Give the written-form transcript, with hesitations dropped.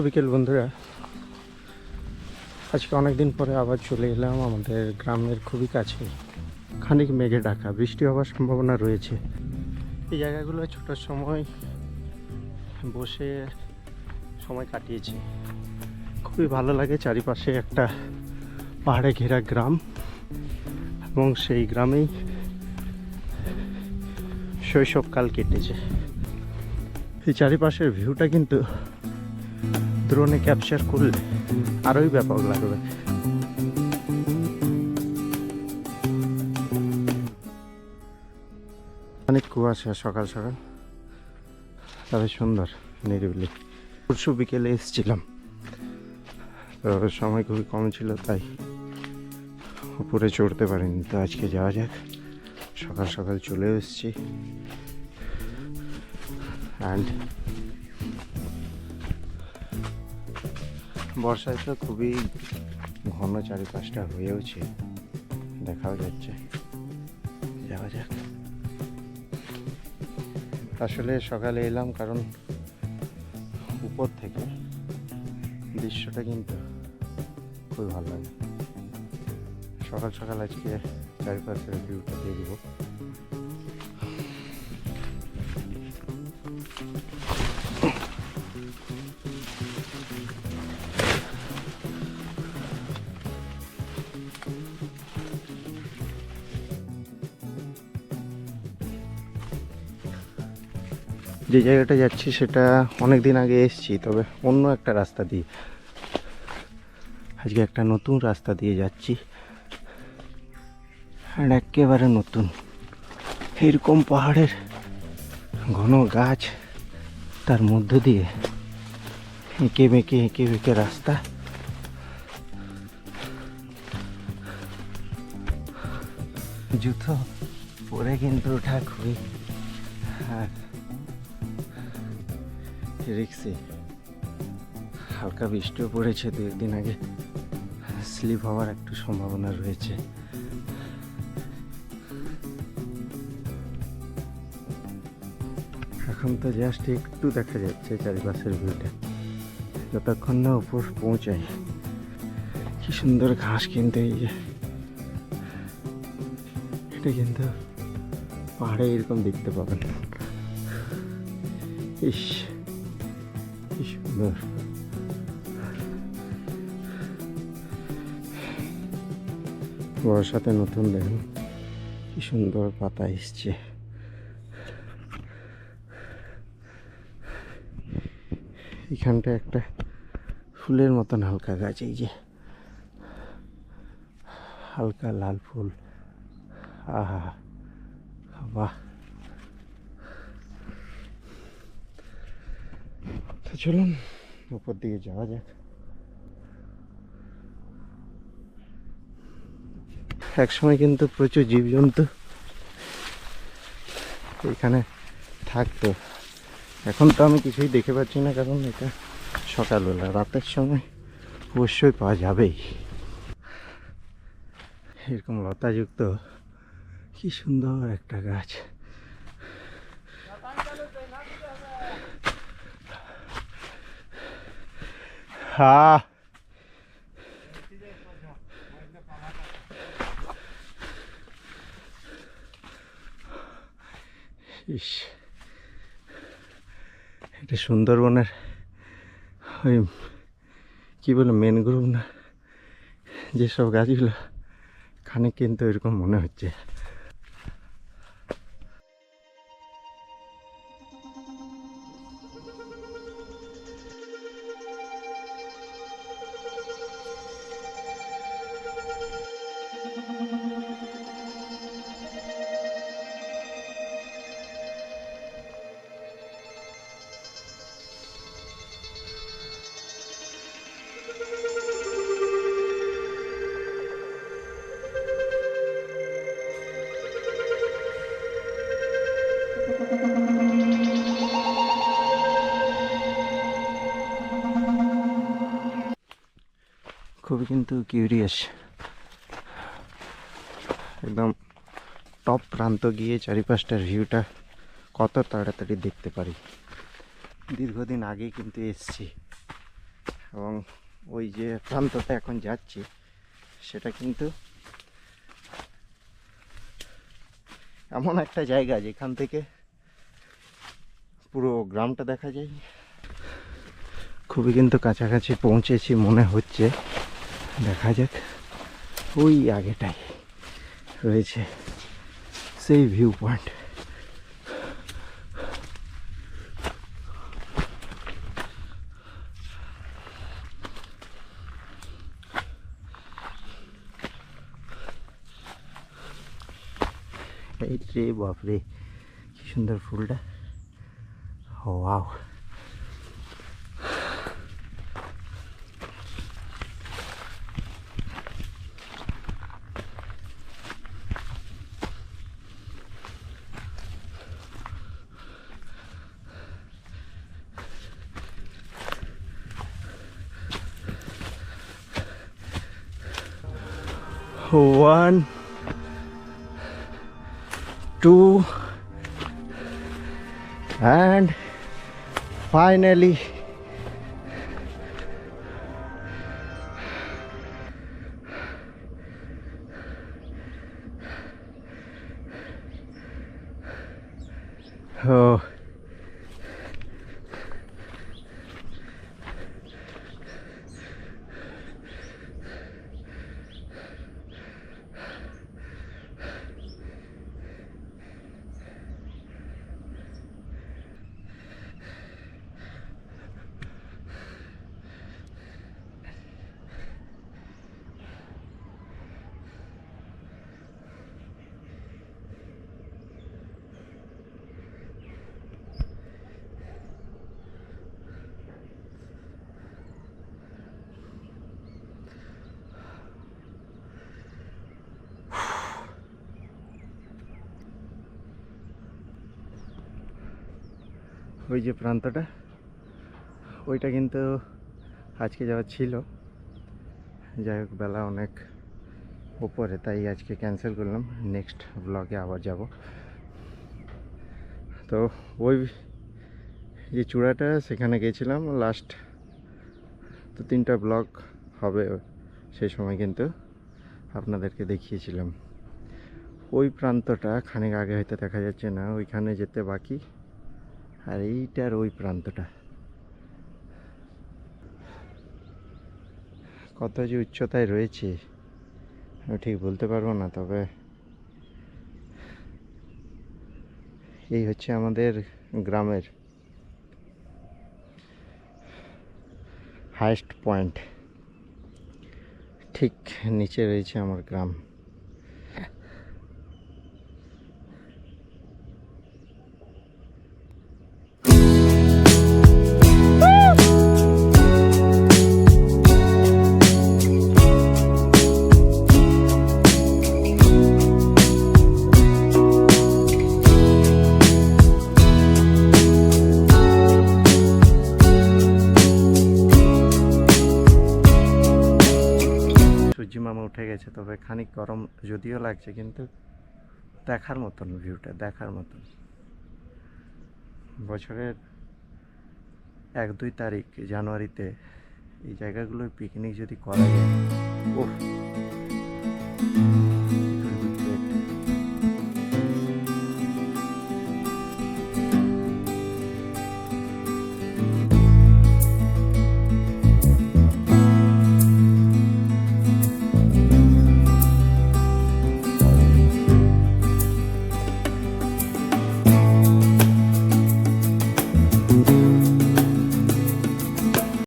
বিকেল বন্ধুরা, আজকে অনেক দিন পরে আবার চলে এলাম আমাদের গ্রামের খুবই কাছে। খানিক মেঘে ঢাকা, বৃষ্টি হওয়ার সম্ভাবনা রয়েছে। এই জায়গাগুলো ছোটোর সময় বসে সময় কাটিয়েছি, খুবই ভালো লাগে। চারিপাশে একটা পাহাড়ে ঘেরা গ্রাম এবং সেই গ্রামেই শৈশবকাল কেটেছে। এই চারিপাশের ভিউটা কিন্তু ড্রোনে ক্যাপচার করলে আরোই ব্যাপক লাগবে। অনেক কুয়াশা সকাল সকাল, তবে সুন্দর নিরিবিলি। পরশু বিকেলে এসেছিলাম, তো সময় খুবই কম ছিল, তাই উপরে চড়তে পারিনি। তো আজকে যাওয়া যাক, সকাল সকাল চলে এসেছি। অ্যান্ড বর্ষায় তো খুবই ঘন চারিপাশটা হয়েওছে, দেখাও যাচ্ছে। যাওয়া যাক। আসলে সকালে এলাম কারণ উপর থেকে দৃশ্যটা কিন্তু খুবই ভালো লাগে। সকাল সকাল আজকে চারিপাশের ভিউটা দেখব। যে জায়গাটা যাচ্ছি সেটা অনেক দিন আগে এসেছি, তবে অন্য একটা রাস্তা দিয়ে। আজকে একটা নতুন রাস্তা দিয়ে যাচ্ছি, আর একেবারে নতুন। এরকম পাহাড়ের ঘন গাছ, তার মধ্য দিয়ে এঁকে বেঁকে রাস্তা। জুতো পরে কিন্তু ওঠা খুবই রিক্সি। হালকা বৃষ্টিও পড়েছে দু একদিন আগে, স্লিপ হওয়ার একটু সম্ভাবনা রয়েছে। এখন তো জাস্ট একটু দেখা যাচ্ছে চারিপাশের ভিউটা, যতক্ষণ না উপর পৌঁছাই। কি সুন্দর ঘাস, কিন্তু এই যে এটা কিন্তু পাহাড়ে এরকম দেখতে পাবেন। ইস, কি সুন্দর। বর্ষাতে নতুন দেখুন কি সুন্দর পাতা এসছে। এখানটা একটা ফুলের মতন হালকা গাছ, এই যে হালকা লাল ফুল। আহা, বাহ। তো চলুন উপর দিকে যাওয়া যাক। একসময় কিন্তু প্রচুর জীবজন্তু এখানে থাকতো, এখন তো আমি কিছুই দেখতে পাচ্ছি না, কারণ এটা সকালবেলা। রাতের সময় অবশ্যই পাওয়া যাবেই। এরকম লতাযুক্ত কি সুন্দর একটা গাছ। হ্যাঁ, ইস, এটা সুন্দরবনের ওই কী বলে ম্যানগ্রোভ না, যেসব গাছগুলো খানিক কিন্তু এরকম মনে হচ্ছে। খুবই কিন্তু কিউরিয়াস, একদম টপ প্রান্ত গিয়ে চারিপাশটার ভিউটা কত তাড়াতাড়ি দেখতে পারি। দীর্ঘদিন আগেই কিন্তু এসেছি, এবং ওই যে প্রান্তটা এখন যাচ্ছি সেটা কিন্তু এমন একটা জায়গা যেখান থেকে পুরো গ্রামটা দেখা যায়। খুবই কিন্তু কাছাকাছি পৌঁছেছি মনে হচ্ছে, দেখা যাক। ওই আগেটাই রয়েছে সেই ভিউ পয়েন্ট। এই রে বাপরে, কি সুন্দর ফুলটা, wow. One, two, and finally oh, ওই যে প্রান্তটা, ওইটা কিন্তু আজকে যাওয়ার ছিল, যাই হোক বেলা অনেক উপরে, তাই আজকে ক্যান্সেল করলাম। নেক্সট ব্লগে আবার যাব। তো ওই যে চূড়াটা, সেখানে গেছিলাম লাস্ট, তো 3টা ব্লগ হবে সেই সময় কিন্তু আপনাদেরকে দেখিয়েছিলাম। ওই প্রান্তটা খানিক আগে হয়তো দেখা যাচ্ছে না, ওইখানে যেতে বাকি। আর এইটার ওই প্রান্তটা কত যে উচ্চতায় রয়েছে আমি ঠিক বলতে পারবো না, তবে এই হচ্ছে আমাদের গ্রামের হাইয়েস্ট পয়েন্ট। ঠিক নিচে রয়েছে আমার গ্রাম। সূর্যি মামা উঠে গেছে, তবে খানিক গরম যদিও লাগছে, কিন্তু দেখার মতন ভিউটা, দেখার মতন। বছরের 1-2 তারিখ জানুয়ারিতে এই জায়গাগুলোর পিকনিক যদি করা যায়, ওহ